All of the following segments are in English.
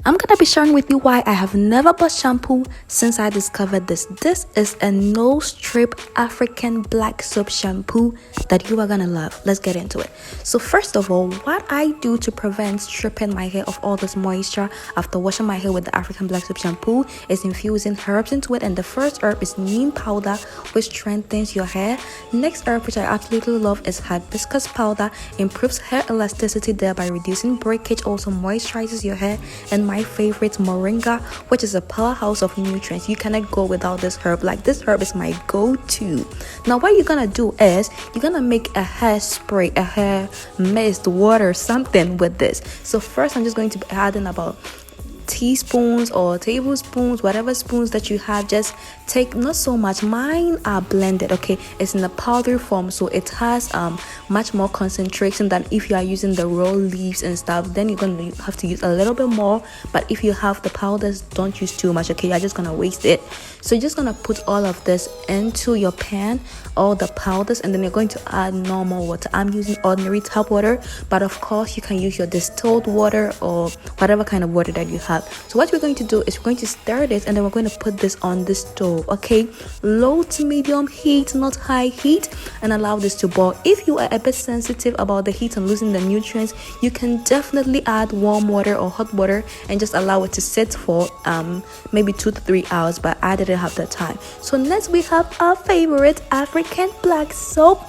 I'm gonna be sharing with you why I have never bought shampoo since I discovered this. This is a no strip African Black Soap Shampoo that you are gonna love. Let's get into it. So first of all, what I do to prevent stripping my hair of all this moisture after washing my hair with the African Black Soap Shampoo is infusing herbs into it. And the first herb is neem powder, which strengthens your hair. Next herb, which I absolutely love, is hibiscus powder, improves hair elasticity, thereby reducing breakage, also moisturizes your hair. And my favorite, moringa, which is a powerhouse of nutrients. You cannot go without this herb. Like, this herb is my go-to. Now what you're gonna do is you're gonna make a hair spray, a hair mist, water, something with this. So first I'm just going to be adding about teaspoons or tablespoons, whatever spoons that you have. Just take not so much. Mine are blended, okay? It's in a powder form, so it has much more concentration than if you are using the raw leaves and stuff. Then you're gonna have to use a little bit more, but if you have the powders, don't use too much, okay? You're just gonna waste it. So you're just gonna put all of this into your pan, all the powders, and then you're going to add normal water. I'm using ordinary tap water, but of course you can use your distilled water or whatever kind of water that you have. So what we're going to do is we're going to stir this, and then we're going to put this on the stove, okay? Low to medium heat, not high heat, and allow this to boil. If you are a bit sensitive about the heat and losing the nutrients, you can definitely add warm water or hot water and just allow it to sit for maybe 2 to 3 hours, but I didn't have the time. So next we have our favorite African Black Soap.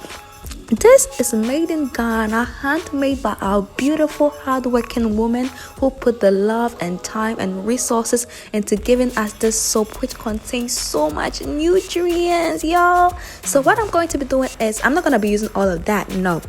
This is made in Ghana, handmade by our beautiful hardworking women who put the love and time and resources into giving us this soap, which contains so much nutrients, y'all. So what I'm going to be doing is I'm not going to be using all of that. No.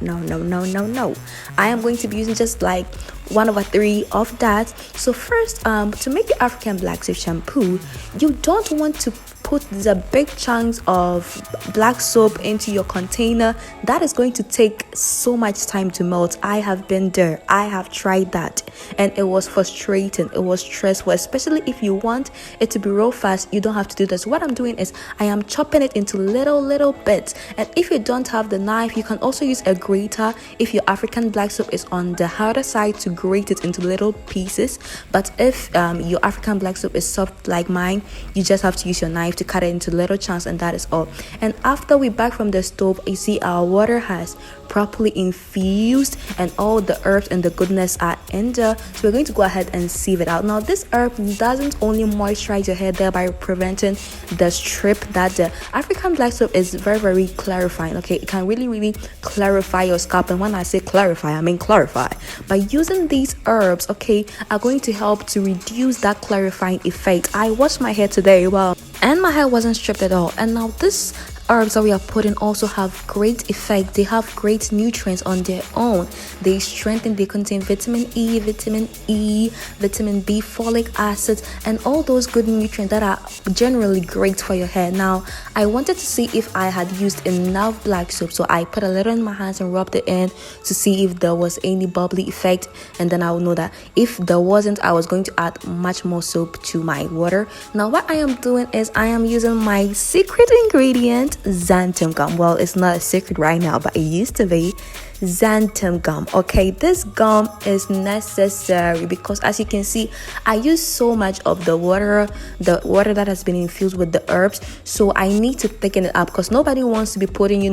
I am going to be using just like 1/3 of that. So first, to make the African Black Soap Shampoo, you don't want to put the big chunks of black soap into your container. That is going to take so much time to melt. I have been there. I have tried that, and it was frustrating. It was stressful, especially if you want it to be real fast. You don't have to do this. What I'm doing is I am chopping it into little bits, and if you don't have the knife, you can also use a grater. If your African Black Soap is on the harder side, to grate it into little pieces. But if your African Black Soap is soft like mine, you just have to use your knife to cut it into little chunks, and that is all. And after we back from the stove, you see our water has properly infused and all the herbs and the goodness are in there. So we're going to go ahead and sieve it out. Now this herb doesn't only moisturize your hair, thereby preventing the strip. That the African Black Soap is very clarifying, okay? It can really clarify your scalp, and when I say clarify, I mean clarify. By using these herbs, okay, are going to help to reduce that clarifying effect. I washed my hair today, well, and my hair wasn't stripped at all. And now this herbs that we are putting also have great effect. They have great nutrients on their own. They strengthen, they contain vitamin E, vitamin B, folic acid, and all those good nutrients that are generally great for your hair. Now I wanted to see if I had used enough black soap, so I put a little in my hands and rubbed it in to see if there was any bubbly effect, and then I would know that if there wasn't, I was going to add much more soap to my water. Now what I am doing is I am using my secret ingredient, xanthan gum. Well, it's not a secret right now, but it used to be. Xanthan gum, okay? This gum is necessary because, as you can see, I use so much of the water that has been infused with the herbs, so I need to thicken it up because nobody wants to be putting,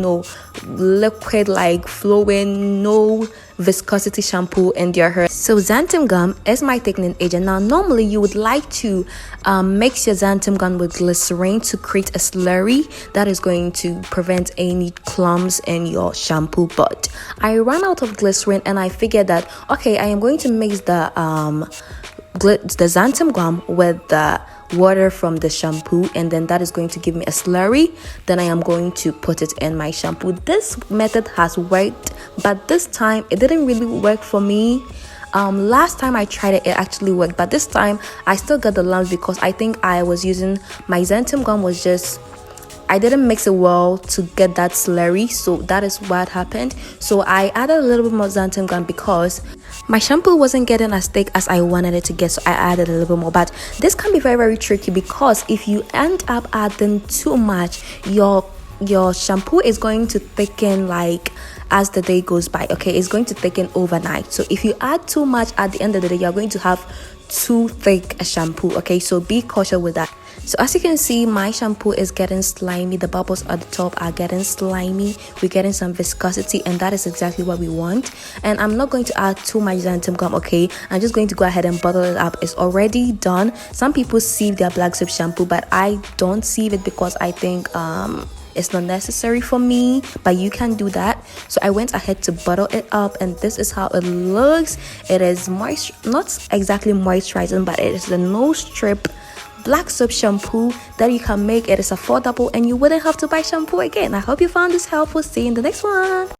liquid like flowing, no viscosity shampoo in their hair. So xanthan gum is my thickening agent. Now normally you would like to mix your xanthan gum with glycerin to create a slurry that is going to prevent any clumps in your shampoo, but I ran out of glycerin, and I figured that, okay, I am going to mix the xanthan gum with the water from the shampoo, and then that is going to give me a slurry. Then I am going to put it in my shampoo. This method has worked, but this time it didn't really work for me. Last time I tried it, it actually worked, but this time I still got the lumps because I think I was using my xanthan gum was just, I didn't mix it well to get that slurry, so that is what happened. So I added a little bit more xanthan gum because my shampoo wasn't getting as thick as I wanted it to get, so I added a little bit more. But this can be very tricky because if you end up adding too much, your shampoo is going to thicken like as the day goes by, okay? It's going to thicken overnight. So if you add too much, at the end of the day, you're going to have too thick a shampoo, okay? So be cautious with that. So as you can see, my shampoo is getting slimy. The bubbles at the top are getting slimy. We're getting some viscosity, and that is exactly what we want. And I'm not going to add too much xanthan gum, okay? I'm just going to go ahead and bottle it up. It's already done. Some people sieve their black soap shampoo, but I don't sieve it because I think it's not necessary for me, but you can do that. So I went ahead to bottle it up, and this is how it looks. It is not exactly moisturizing, but it is the no strip black soap shampoo that you can make. It is affordable and you wouldn't have to buy shampoo again. I hope you found this helpful. See you in the next one.